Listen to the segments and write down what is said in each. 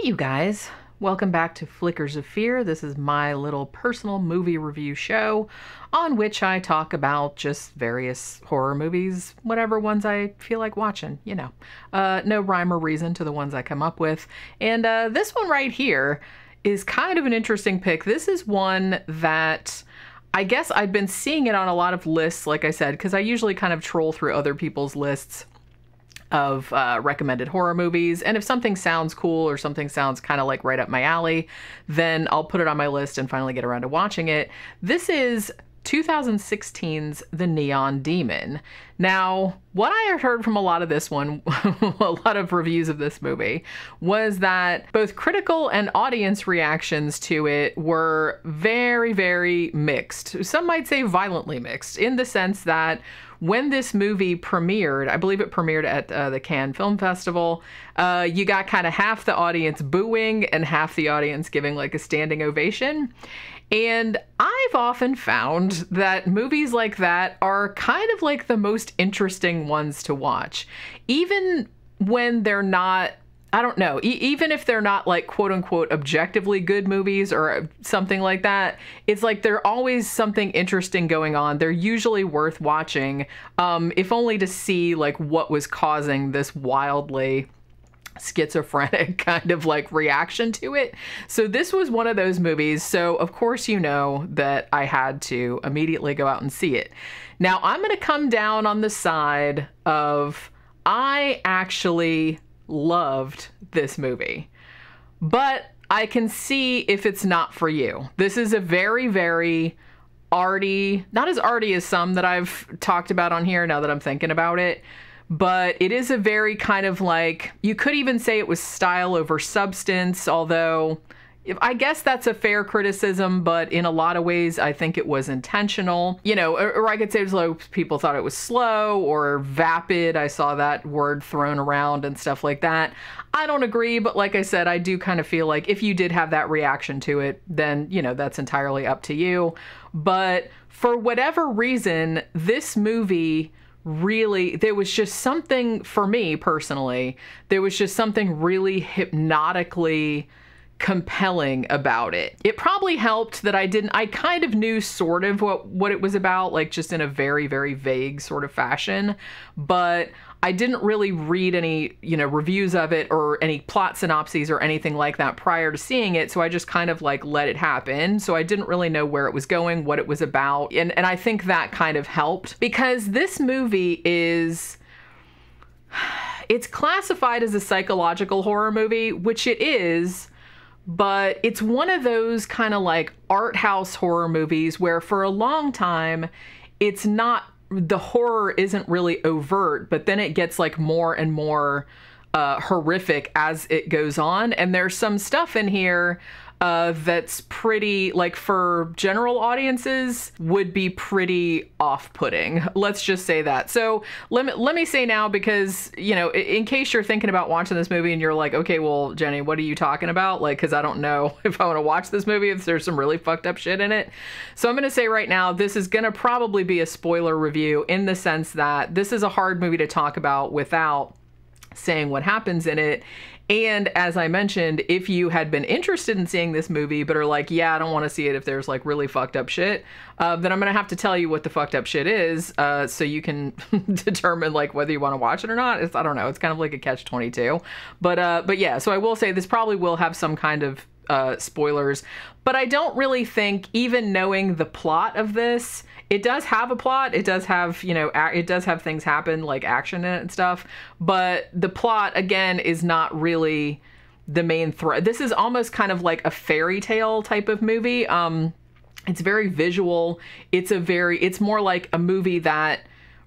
you guys. Welcome back to Flickers of Fear. This is my little personal movie review show on which I talk about just various horror movies, whatever ones I feel like watching, you know. No rhyme or reason to the ones I come up with. And this one right here is kind of an interesting pick. This is one that I guess I've been seeing it on a lot of lists, like I said, because I usually kind of troll through other people's lists of recommended horror movies, and if something sounds cool or something sounds kind of like right up my alley, then I'll put it on my list and finally get around to watching it. This is 2016's The Neon Demon. Now, what I had heard from a lot of this one, a lot of reviews of this movie, was that both critical and audience reactions to it were very, very mixed. Some might say violently mixed, in the sense that when this movie premiered, I believe it premiered at the Cannes Film Festival, you got kind of half the audience booing and half the audience giving like a standing ovation. And I've often found that movies like that are kind of like the most interesting ones to watch. Even when they're not, I don't know, even if they're not like quote unquote objectively good movies or something like that, it's like there's always something interesting going on. They're usually worth watching, if only to see like what was causing this wildly schizophrenic kind of like reaction to it. So this was one of those movies. So of course, you know that I had to immediately go out and see it. Now I'm going to come down on the side of I actually loved this movie, but I can see if it's not for you. This is a very, very arty, not as arty as some that I've talked about on here now that I'm thinking about it, but it is a very kind of like, you could even say it was style over substance, although I guess that's a fair criticism, but in a lot of ways, I think it was intentional. You know, or I could say it was like people thought it was slow or vapid. I saw that word thrown around and stuff like that. I don't agree, but like I said, I do kind of feel like if you did have that reaction to it, then, you know, that's entirely up to you. But for whatever reason, this movie really, there was just something, for me personally, there was just something really hypnotically compelling about it. It probably helped that I kind of knew sort of what it was about, like just in a very, very vague sort of fashion, but I didn't really read any, you know, reviews of it or any plot synopses or anything like that prior to seeing it. So I just kind of like let it happen. So I didn't really know where it was going, what it was about. And I think that kind of helped, because this movie is, it's classified as a psychological horror movie, which it is, but it's one of those kind of like art house horror movies where for a long time, it's not, the horror isn't really overt, but then it gets like more and more horrific as it goes on. And there's some stuff in here that's pretty, like for general audiences, would be pretty off-putting. Let's just say that. So let me say now, because, you know, in case you're thinking about watching this movie and you're like, okay, well, Jenny, what are you talking about? Like, because I don't know if I want to watch this movie, if there's some really fucked up shit in it. So I'm going to say right now, this is going to probably be a spoiler review, in the sense that this is a hard movie to talk about without saying what happens in it. And as I mentioned, if you had been interested in seeing this movie, but are like, yeah, I don't want to see it if there's like really fucked up shit, then I'm going to have to tell you what the fucked up shit is, so you can determine like whether you want to watch it or not. I don't know. It's kind of like a catch-22. But yeah, so I will say this probably will have some kind of spoilers, but I don't really think, even knowing the plot of this, it does have a plot. It does have, you know, it does have things happen, like action in it and stuff. But the plot, again, is not really the main thread. This is almost kind of like a fairy tale type of movie. It's very visual. It's more like a movie that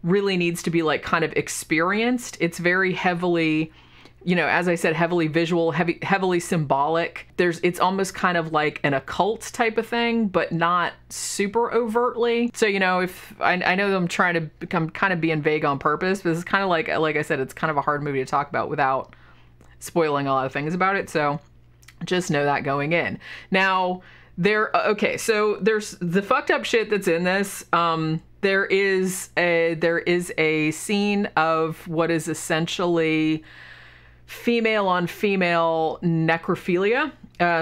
really needs to be like kind of experienced. It's very heavily, you know, as I said, heavily visual, heavily symbolic. It's almost kind of like an occult type of thing, but not super overtly. So, you know, if I know that I'm trying to become kind of being vague on purpose, but it's kind of like I said, it's kind of a hard movie to talk about without spoiling a lot of things about it. So just know that going in. Now, okay, so there's the fucked up shit that's in this. There is a scene of what is essentially female on female necrophilia.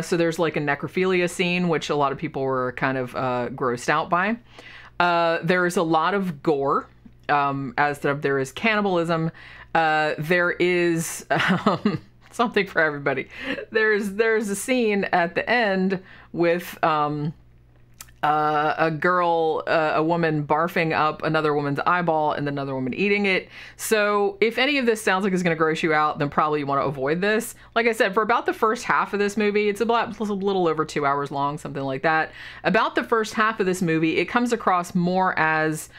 So there's like a necrophilia scene, which a lot of people were kind of grossed out by. There's a lot of gore, as there is cannibalism. There is something for everybody. There's a scene at the end with a girl, a woman barfing up another woman's eyeball and then another woman eating it. So if any of this sounds like it's going to gross you out, then probably you want to avoid this. Like I said, for about the first half of this movie, it's about a little over 2 hours long, something like that. About the first half of this movie, it comes across more as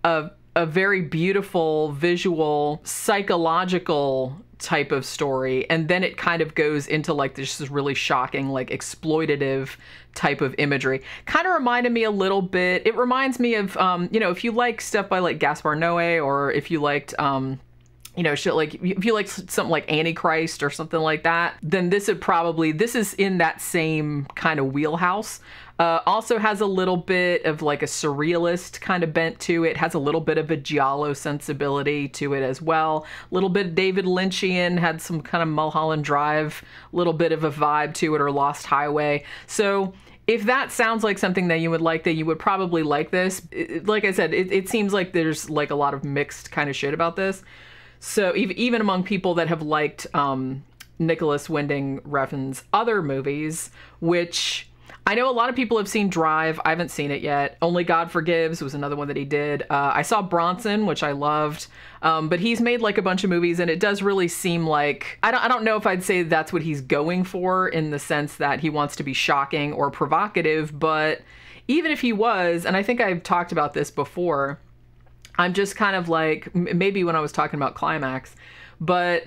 a very beautiful, visual, psychological type of story, and then it kind of goes into like this really shocking, like exploitative type of imagery. Kind of reminded me a little bit, it reminds me of you know, if you like stuff by like Gaspar Noé, or if you liked you know, shit, like if you like something like Antichrist or something like that, then this is in that same kind of wheelhouse. Also has a little bit of like a surrealist kind of bent to it. Has a little bit of a giallo sensibility to it as well. A little bit David Lynchian, had some kind of Mulholland Drive, little bit of a vibe to it, or Lost Highway. So if that sounds like something that you would like, that you would probably like this. Like I said, it seems like there's like a lot of mixed kind of shit about this. So even among people that have liked Nicolas Winding Refn's other movies, which I know a lot of people have seen Drive. I haven't seen it yet. Only God Forgives was another one that he did. I saw Bronson, which I loved. But he's made like a bunch of movies, and it does really seem like, I don't know if I'd say that's what he's going for in the sense that he wants to be shocking or provocative, but even if he was, and I think I've talked about this before, I'm just kind of like, maybe when I was talking about Climax, but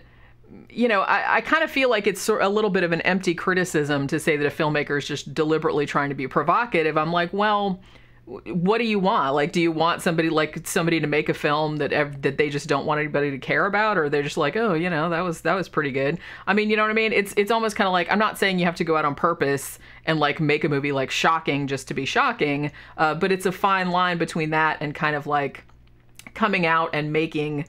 you know, I kind of feel like it's a little bit of an empty criticism to say that a filmmaker is just deliberately trying to be provocative. I'm like, well, what do you want? Like, do you want somebody to make a film that they just don't want anybody to care about, or they're just like, oh, you know, that was pretty good. I mean, you know what I mean? It's almost kind of like, I'm not saying you have to go out on purpose and like make a movie like shocking just to be shocking, but it's a fine line between that and kind of like coming out and making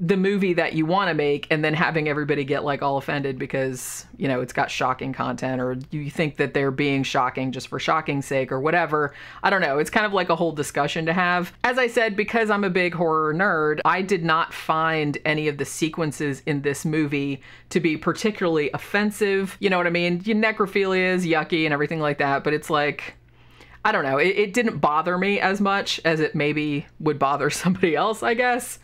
the movie that you want to make and then having everybody get like all offended because, you know, it's got shocking content, or you think that they're being shocking just for shocking's sake or whatever. I don't know. It's kind of like a whole discussion to have. As I said, because I'm a big horror nerd, I did not find any of the sequences in this movie to be particularly offensive. You know what I mean? Necrophilia is yucky and everything like that, but it's like, I don't know. It didn't bother me as much as it maybe would bother somebody else, I guess.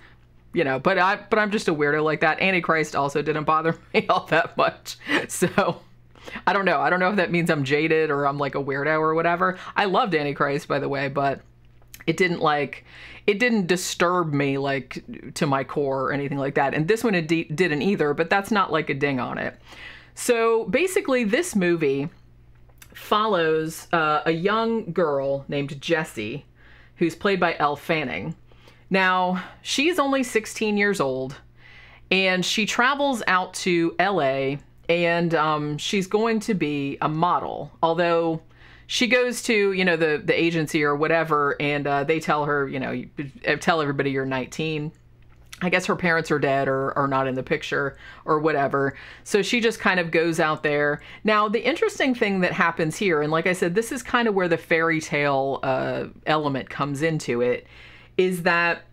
You know, but I'm just a weirdo like that. Antichrist also didn't bother me all that much. So I don't know. I don't know if that means I'm jaded or I'm like a weirdo or whatever. I loved Antichrist, by the way, but it didn't disturb me like to my core or anything like that. And this one it didn't either, but that's not like a ding on it. So basically this movie follows a young girl named Jessie, who's played by Elle Fanning. Now, she's only 16 years old, and she travels out to LA, and she's going to be a model. Although she goes to, you know, the agency or whatever, and they tell her, you know, tell everybody you're 19. I guess her parents are dead or are not in the picture or whatever. So she just kind of goes out there. Now, the interesting thing that happens here, and like I said, this is kind of where the fairy tale element comes into it, is that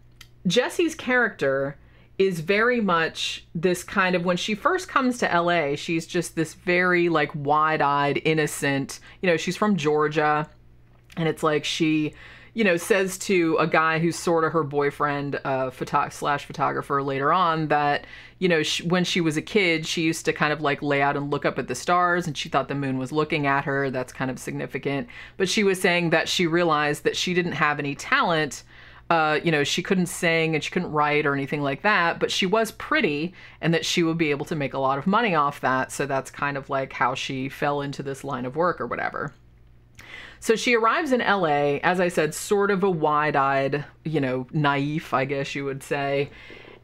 Jessie's character is very much this kind of, when she first comes to LA, she's just this very like wide-eyed, innocent, you know, she's from Georgia, and it's like she, you know, says to a guy who's sort of her boyfriend, photographer later on, that, you know, when she was a kid, she used to kind of like lay out and look up at the stars, and she thought the moon was looking at her. That's kind of significant. But she was saying that she realized that she didn't have any talent. You know, she couldn't sing and she couldn't write or anything like that, but she was pretty, and that she would be able to make a lot of money off that. So that's kind of like how she fell into this line of work or whatever. So she arrives in LA, as I said, sort of a wide-eyed, you know, naive, I guess you would say.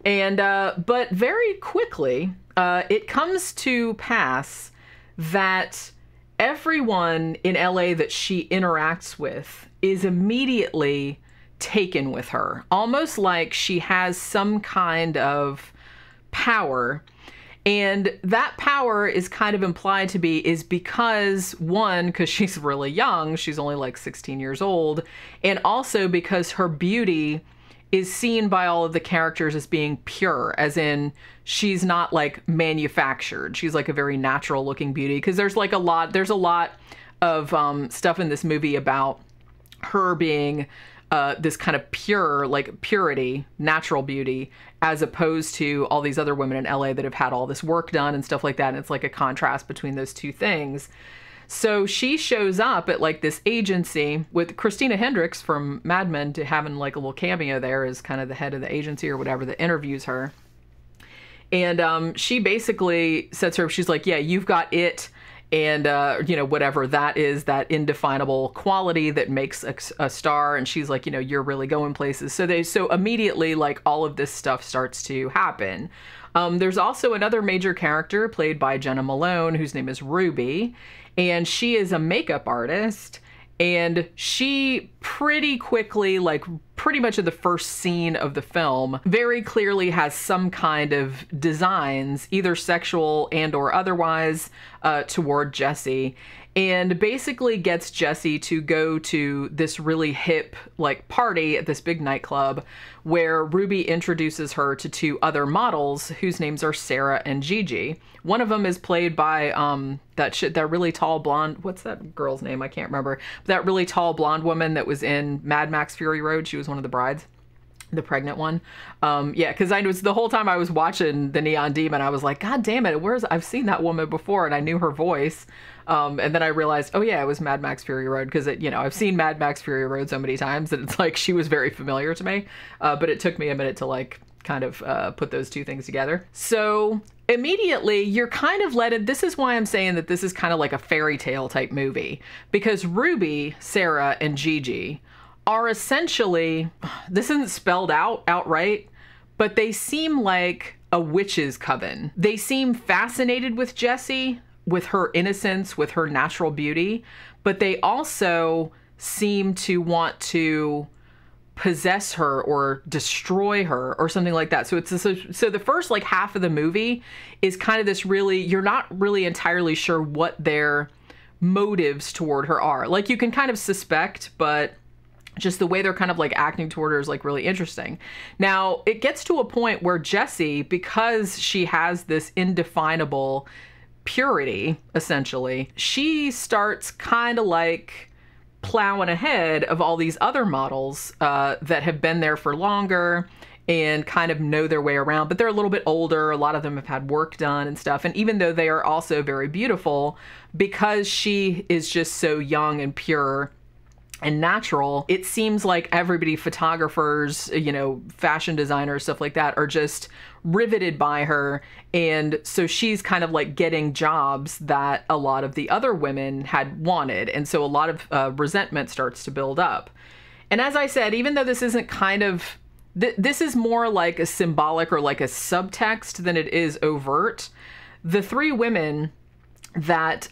And, but very quickly, it comes to pass that everyone in LA that she interacts with is immediately taken with her, almost like she has some kind of power. And that power is kind of implied to be is because, one, because she's really young, she's only like 16 years old, and also because her beauty is seen by all of the characters as being pure, as in she's not like manufactured. She's like a very natural looking beauty, because there's a lot of stuff in this movie about her being this kind of pure, like purity, natural beauty, as opposed to all these other women in LA that have had all this work done and stuff like that. And it's like a contrast between those two things. So she shows up at like this agency with Christina Hendricks from Mad Men, to having like a little cameo there as kind of the head of the agency or whatever that interviews her. And she basically sets her up, she's like, yeah, you've got it. And, you know, whatever that is, that indefinable quality that makes a star. And she's like, you know, you're really going places. So immediately, like, all of this stuff starts to happen. There's also another major character played by Jenna Malone, whose name is Ruby. And she is a makeup artist. And she pretty quickly, like pretty much in the first scene of the film, very clearly has some kind of designs, either sexual and or otherwise, toward Jesse. And basically gets Jesse to go to this really hip like party at this big nightclub where Ruby introduces her to two other models whose names are Sarah and Gigi. One of them is played by that really tall blonde, what's that girl's name? I can't remember. That really tall blonde woman that was in Mad Max Fury Road. She was one of the brides. The pregnant one. Yeah, because I was the whole time I was watching the Neon Demon, I was like, God damn it, I've seen that woman before, and I knew her voice. And then I realized, oh yeah, it was Mad Max Fury Road, because you know, I've seen Mad Max Fury Road so many times that it's like she was very familiar to me. But it took me a minute to like kind of put those two things together. So immediately you're kind of led in. This is why I'm saying that this is kind of like a fairy tale type movie, because Ruby, Sarah, and Gigi are essentially, this isn't spelled out outright, but they seem like a witch's coven. They seem fascinated with Jessie, with her innocence, with her natural beauty, but they also seem to want to possess her or destroy her or something like that. So so the first like half of the movie is kind of this really, you're not really entirely sure what their motives toward her are. Like you can kind of suspect, but just the way they're kind of like acting toward her is like really interesting. Now it gets to a point where Jessie, because she has this indefinable purity, essentially, she starts kind of like plowing ahead of all these other models that have been there for longer and kind of know their way around, but they're a little bit older. A lot of them have had work done and stuff. And even though they are also very beautiful, because she is just so young and pure and natural, it seems like everybody, photographers, you know, fashion designers, stuff like that, are just riveted by her. And so she's kind of like getting jobs that a lot of the other women had wanted. And so a lot of resentment starts to build up. And as I said, even though this isn't kind of, this is more like a symbolic or like a subtext than it is overt, the three women that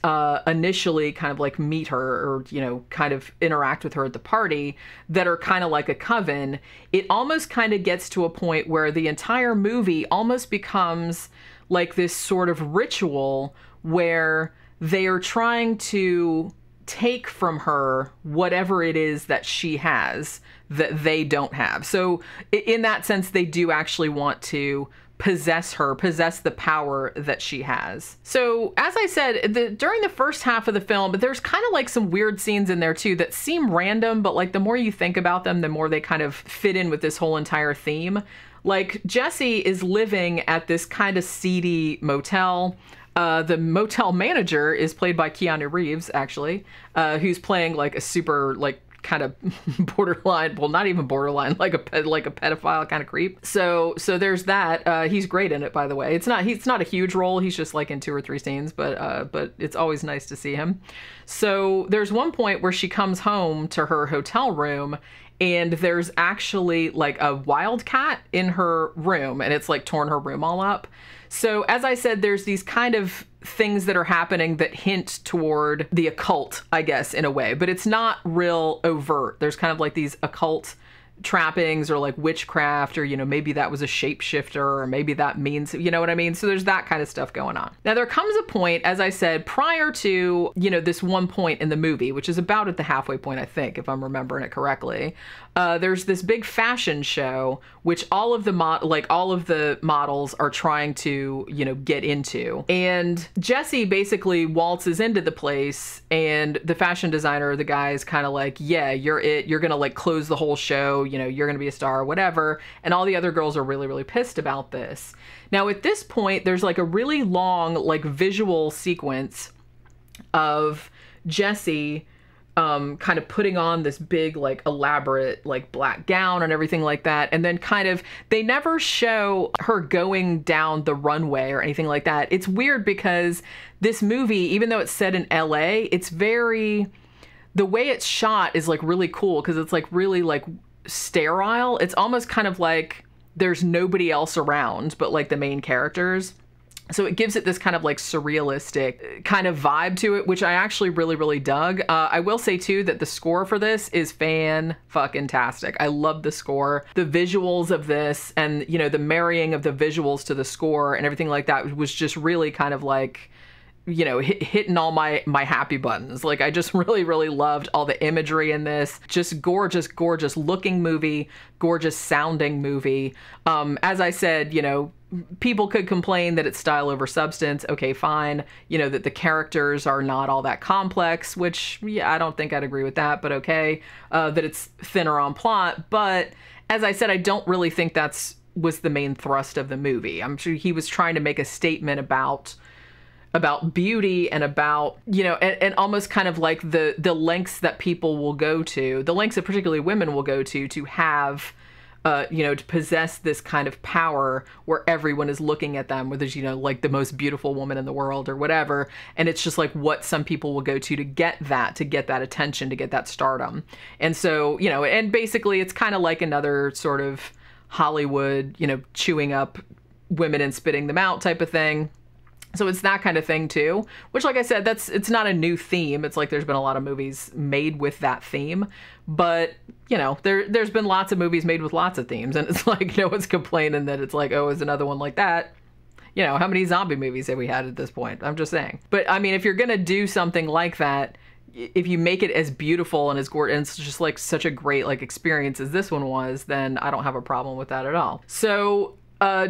initially kind of like meet her or, you know, kind of interact with her at the party that are kind of like a coven, it almost kind of gets to a point where the entire movie almost becomes like this sort of ritual where they are trying to take from her whatever it is that she has that they don't have. So in that sense, they do actually want to possess her, possess the power that she has. So as I said, during the first half of the film, but there's kind of like some weird scenes in there too that seem random, but like the more you think about them, the more they kind of fit in with this whole entire theme. Like Jessie is living at this kind of seedy motel. The motel manager is played by Keanu Reeves, actually, who's playing like a super like kind of borderline, well, not even borderline, like a pedophile kind of creep. So there's that. He's great in it, by the way. He's not a huge role. He's just like in 2 or 3 scenes, but it's always nice to see him. So there's one point where she comes home to her hotel room and there's actually like a wildcat in her room and it's like torn her room all up. So as I said, there's these kind of things that are happening that hint toward the occult, I guess, in a way, but it's not real overt. There's kind of like these occult trappings or like witchcraft, or, you know, maybe that was a shapeshifter, or maybe that means, you know what I mean? So there's that kind of stuff going on. Now there comes a point, as I said, prior to, you know, this one point in the movie, which is about at the halfway point, I think, if I'm remembering it correctly. There's this big fashion show, which all of the models are trying to, you know, get into. And Jessie basically waltzes into the place, and the fashion designer, the guy, is kind of like, yeah, you're it. You're going to like close the whole show. You know, you're going to be a star, whatever. And all the other girls are really, really pissed about this. Now, at this point, there's like a really long, like visual sequence of Jessie kind of putting on this big, like, elaborate, like, black gown and everything like that. And then kind of, they never show her going down the runway or anything like that. It's weird because this movie, even though it's set in LA, it's very, the way it's shot is, like, really cool because it's, like, really, like, sterile. It's almost kind of like there's nobody else around but, like, the main characters. So it gives it this kind of like surrealistic kind of vibe to it, which I actually really, really dug. I will say too that the score for this is fan-fucking-tastic. I love the score. The visuals of this and, you know, the marrying of the visuals to the score and everything like that was just really kind of like, you know, hitting all my happy buttons. Like, I just really, really loved all the imagery in this. Just gorgeous, gorgeous looking movie, gorgeous sounding movie. As I said, you know, people could complain that it's style over substance. Okay, fine. You know, that the characters are not all that complex, which, yeah, I don't think I'd agree with that, but okay. That it's thinner on plot. But as I said, I don't really think was the main thrust of the movie. I'm sure he was trying to make a statement about beauty and about, you know, and almost kind of like the lengths that people will go to, the lengths that particularly women will go to have, you know, to possess this kind of power where everyone is looking at them, whether it's, you know, like the most beautiful woman in the world or whatever. And it's just like what some people will go to get that attention, to get that stardom. And so, you know, and basically it's kind of like another sort of Hollywood, you know, chewing up women and spitting them out type of thing. So it's that kind of thing too, which, like I said, it's not a new theme. It's like there's been a lot of movies made with that theme, but, you know, there's been lots of movies made with lots of themes, and it's like no one's complaining that it's like, oh, it's another one like that. You know, how many zombie movies have we had at this point? I'm just saying. But I mean, if you're gonna do something like that, if you make it as beautiful and as gorgeous, and it's just like such a great like experience as this one was, then I don't have a problem with that at all. So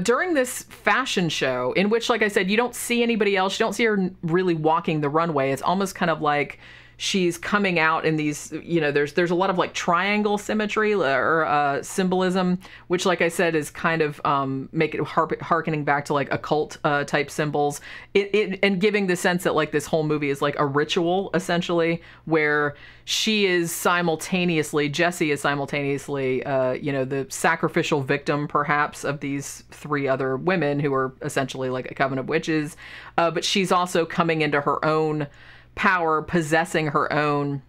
during this fashion show, in which, like I said, you don't see anybody else, you don't see her really walking the runway. It's almost kind of like she's coming out in these, you know, there's a lot of like triangle symmetry or symbolism, which, like I said, is kind of make it harkening back to like occult type symbols. And giving the sense that like this whole movie is like a ritual, essentially, where Jessie is simultaneously, you know, the sacrificial victim, perhaps, of these three other women who are essentially like a coven of witches. But she's also coming into her own power, possessing her own,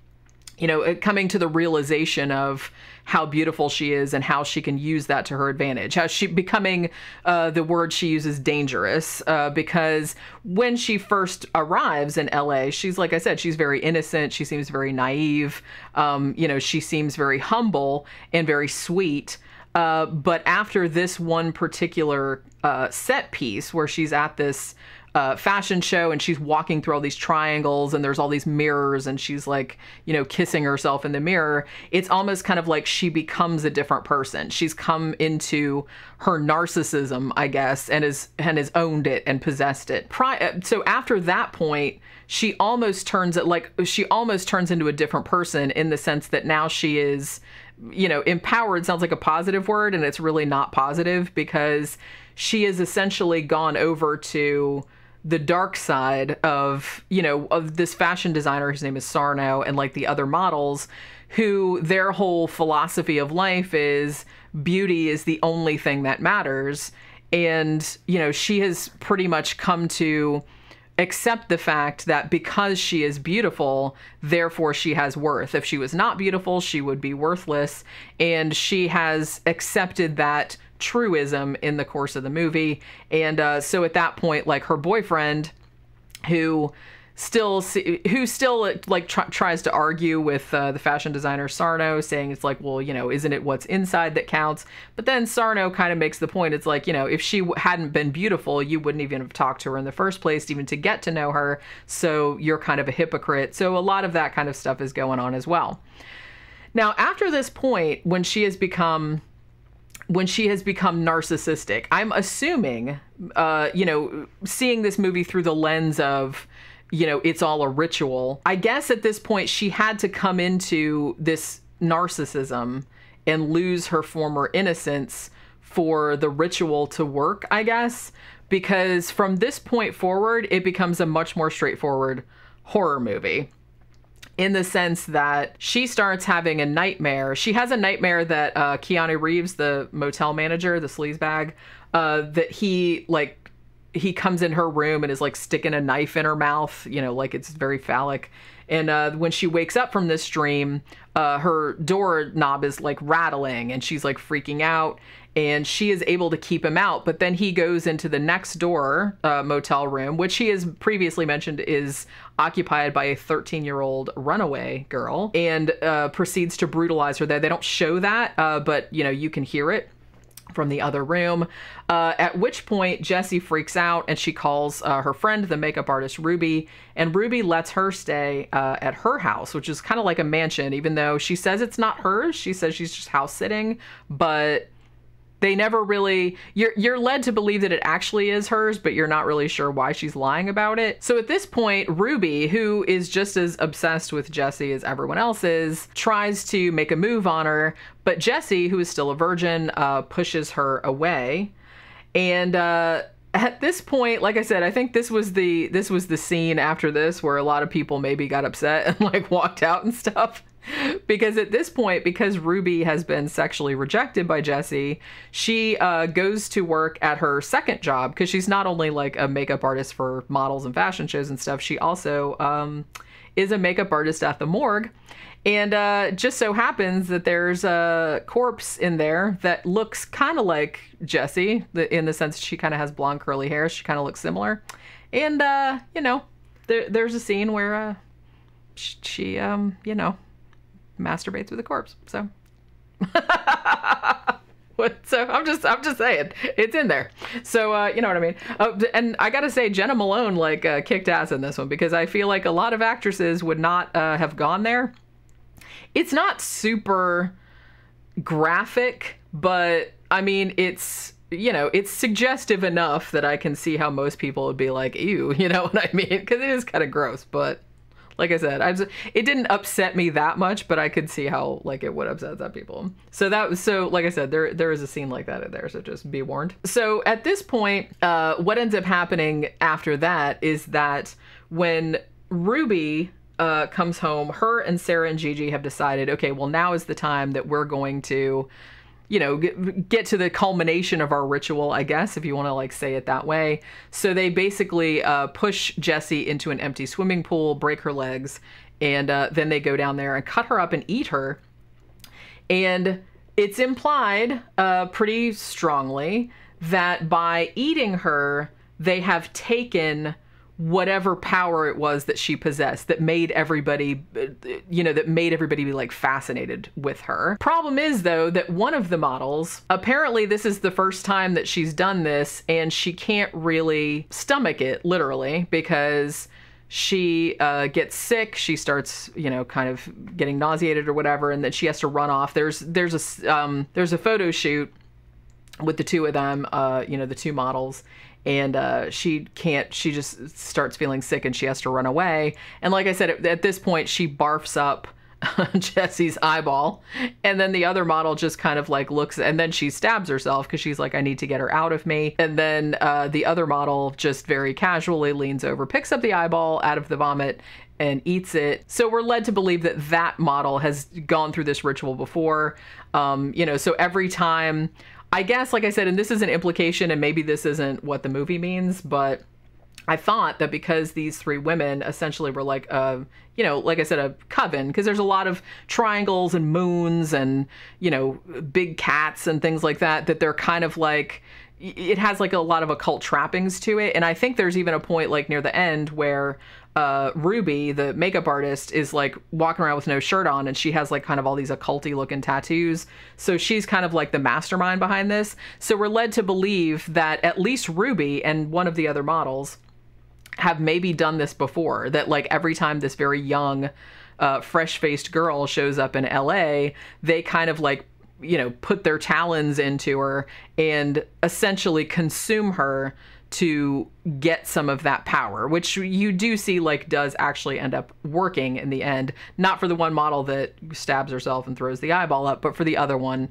you know, coming to the realization of how beautiful she is and how she can use that to her advantage. How she becoming, the word she uses, dangerous, because when she first arrives in LA, she's, like I said, she's very innocent. She seems very naive. You know, she seems very humble and very sweet. But after this one particular set piece where she's at this fashion show and she's walking through all these triangles and there's all these mirrors and she's like, you know, kissing herself in the mirror, it's almost kind of like she becomes a different person. She's come into her narcissism, I guess, and has owned it and possessed it. So after that point, she almost turns into a different person, in the sense that now she is, you know, empowered sounds like a positive word, and it's really not positive, because she has essentially gone over to the dark side of, you know, of this fashion designer whose name is Sarno, and like the other models, who their whole philosophy of life is beauty is the only thing that matters. And, you know, she has pretty much come to accept the fact that because she is beautiful, therefore she has worth. If she was not beautiful, she would be worthless. And she has accepted that truism in the course of the movie. And so at that point, like, her boyfriend, who who still like tries to argue with the fashion designer Sarno, saying it's like, well, you know, isn't it what's inside that counts? But then Sarno kind of makes the point, it's like, you know, if she hadn't been beautiful, you wouldn't even have talked to her in the first place, even to get to know her. So you're kind of a hypocrite. So a lot of that kind of stuff is going on as well. Now, after this point, when she has become narcissistic, I'm assuming, you know, seeing this movie through the lens of, you know, it's all a ritual. I guess at this point she had to come into this narcissism and lose her former innocence for the ritual to work, I guess, because from this point forward, it becomes a much more straightforward horror movie. In the sense that she starts having a nightmare. She has a nightmare that Keanu Reeves, the motel manager, the sleazebag, that he comes in her room and is like sticking a knife in her mouth, you know, like it's very phallic. And when she wakes up from this dream, her door knob is like rattling and she's like freaking out, and she is able to keep him out. But then he goes into the next door motel room, which he has previously mentioned is occupied by a 13-year-old runaway girl, and proceeds to brutalize her there. They don't show that, but you know, you can hear it from the other room, at which point Jessie freaks out and she calls her friend, the makeup artist Ruby, and Ruby lets her stay at her house, which is kind of like a mansion, even though she says it's not hers. She says she's just house sitting, but they never really, you're led to believe that it actually is hers, but you're not really sure why she's lying about it. So at this point, Ruby, who is just as obsessed with Jessie as everyone else is, tries to make a move on her, but Jessie, who is still a virgin, pushes her away. And at this point, like I said, I think this was the scene after this where a lot of people maybe got upset and like walked out and stuff. Because at this point, because Ruby has been sexually rejected by Jessie, she goes to work at her second job, because she's not only like a makeup artist for models and fashion shows and stuff, she also is a makeup artist at the morgue. And just so happens that there's a corpse in there that looks kind of like Jessie, in the sense she kind of has blonde curly hair. She kind of looks similar. And, you know, there's a scene where she you know, masturbates with a corpse. So so I'm just saying it's in there. So you know what I mean. And I gotta say, Jenna Malone like kicked ass in this one, because I feel like a lot of actresses would not have gone there. It's not super graphic, but I mean, it's, you know, it's suggestive enough that I can see how most people would be like, ew, you know what I mean? Because it is kind of gross, but like I said, it didn't upset me that much, but I could see how like it would upset some people. So like I said, there is a scene like that in there, so just be warned. So at this point, what ends up happening after that is that when Ruby comes home, her and Sarah and Gigi have decided, okay, well, now is the time that we're going to, you know, get to the culmination of our ritual, I guess, if you want to like say it that way. So they basically push Jessie into an empty swimming pool, break her legs, and then they go down there and cut her up and eat her. And it's implied pretty strongly that by eating her, they have taken whatever power it was that she possessed that made everybody, you know, that made everybody be like fascinated with her. Problem is though, that one of the models, apparently this is the first time that she's done this, and she can't really stomach it, literally, because she gets sick. She starts, you know, kind of getting nauseated or whatever, and then she has to run off. There's a photo shoot with the two of them, you know, the two models, and she just starts feeling sick and she has to run away. And like I said, at this point, she barfs up Jessie's eyeball, and then the other model just kind of like looks, and then she stabs herself because she's like, I need to get her out of me. And then the other model just very casually leans over, picks up the eyeball out of the vomit, and eats it. So we're led to believe that that model has gone through this ritual before. You know, so every time, I guess, like I said, and this is an implication, and maybe this isn't what the movie means, but I thought that because these three women essentially were like, you know, like I said, a coven, because there's a lot of triangles and moons and, you know, big cats and things like that, that they're kind of like, it has like a lot of occult trappings to it. And I think there's even a point like near the end where Ruby, the makeup artist, is like walking around with no shirt on, and she has like kind of all these occulty looking tattoos. So she's kind of like the mastermind behind this. So we're led to believe that at least Ruby and one of the other models have maybe done this before, that like every time this very young, fresh-faced girl shows up in LA, they kind of like, you know, put their talons into her and essentially consume her to get some of that power, which you do see like does actually end up working in the end. Not for the one model that stabs herself and throws the eyeball up, but for the other one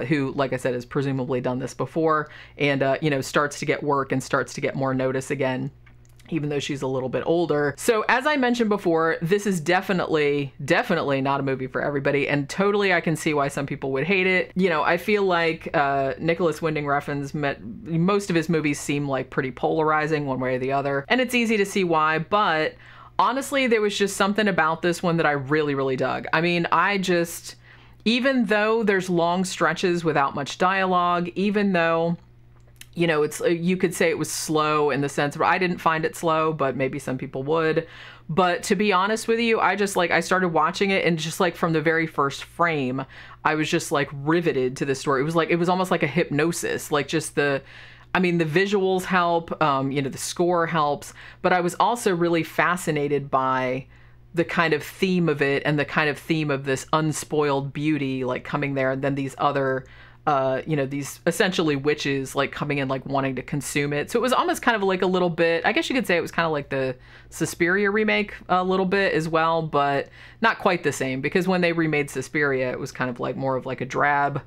who, like I said, has presumably done this before and, you know, starts to get work and starts to get more notice again, even though she's a little bit older. So as I mentioned before, this is definitely not a movie for everybody, and totally I can see why some people would hate it. You know, I feel like Nicolas Winding Refn's most of his movies seem like pretty polarizing one way or the other, and it's easy to see why, but honestly, there was just something about this one that I really, really dug. I mean, even though there's long stretches without much dialogue, even though, you know, you could say it was slow in the sense where I didn't find it slow, but maybe some people would. But to be honest with you, I started watching it, and just like from the very first frame, I was just like riveted to the story. It was almost like a hypnosis, like just the visuals help, you know, the score helps, but I was also really fascinated by the kind of theme of it and the kind of theme of this unspoiled beauty, like coming there, and then these other, you know, these essentially witches like coming in, like wanting to consume it. So it was almost kind of like a little bit, I guess you could say it was kind of like the Suspiria remake a little bit as well, but not quite the same, because when they remade Suspiria, it was kind of like more of like a drab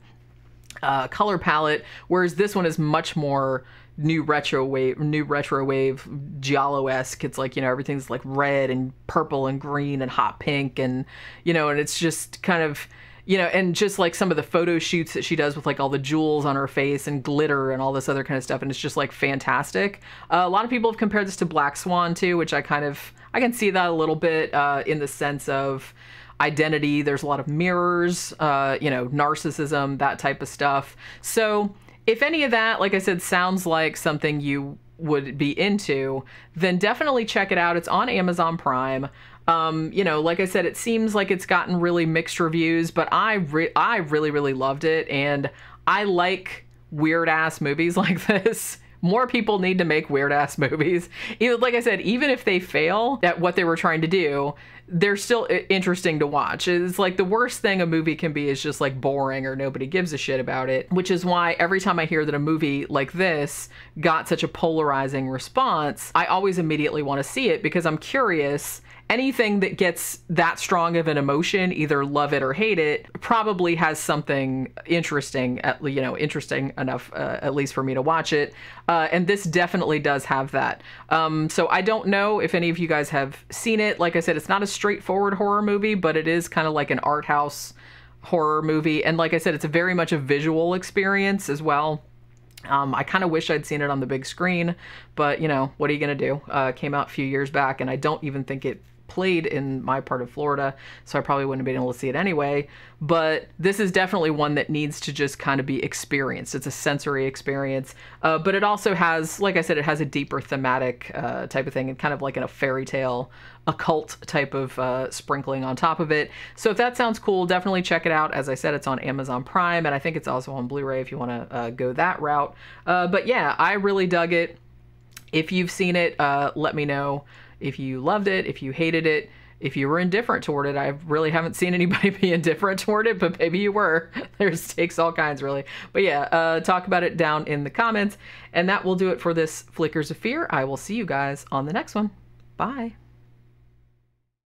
color palette, whereas this one is much more new retro wave giallo-esque. It's like, you know, everything's like red and purple and green and hot pink, and, you know, and it's just kind of, you know, and just like some of the photo shoots that she does with like all the jewels on her face and glitter and all this other kind of stuff, and it's just like fantastic. A lot of people have compared this to Black Swan too, which I can see that a little bit in the sense of identity. There's a lot of mirrors, you know, narcissism, that type of stuff. So if any of that, like I said, sounds like something you would be into, then definitely check it out. It's on Amazon Prime. You know, like I said, it seems like it's gotten really mixed reviews, but I really, really loved it, and I like weird-ass movies like this. More people need to make weird-ass movies. Like I said, even if they fail at what they were trying to do, they're still interesting to watch. It's like the worst thing a movie can be is just like boring or nobody gives a shit about it, which is why every time I hear that a movie like this got such a polarizing response, I always immediately want to see it, because I'm curious. Anything that gets that strong of an emotion, either love it or hate it, probably has something interesting, you know, interesting enough, at least for me to watch it. And this definitely does have that. So I don't know if any of you guys have seen it. Like I said, it's not a straightforward horror movie, but it is kind of like an art house horror movie. And like I said, it's very much a visual experience as well. I kind of wish I'd seen it on the big screen, but, you know, what are you going to do? Came out a few years back, and I don't even think it played in my part of Florida, so I probably wouldn't have been able to see it anyway. But this is definitely one that needs to just kind of be experienced. It's a sensory experience, but it also has, like I said, it has a deeper thematic type of thing, and kind of like in a fairy tale occult type of sprinkling on top of it. So if that sounds cool, definitely check it out. As I said, it's on Amazon Prime, and I think it's also on Blu-ray if you want to go that route. But yeah, I really dug it. If you've seen it, let me know if you loved it, if you hated it, if you were indifferent toward it. I really haven't seen anybody be indifferent toward it, but maybe you were. There's takes all kinds, really. But yeah, talk about it down in the comments. And that will do it for this Flickers of Fear. I will see you guys on the next one. Bye.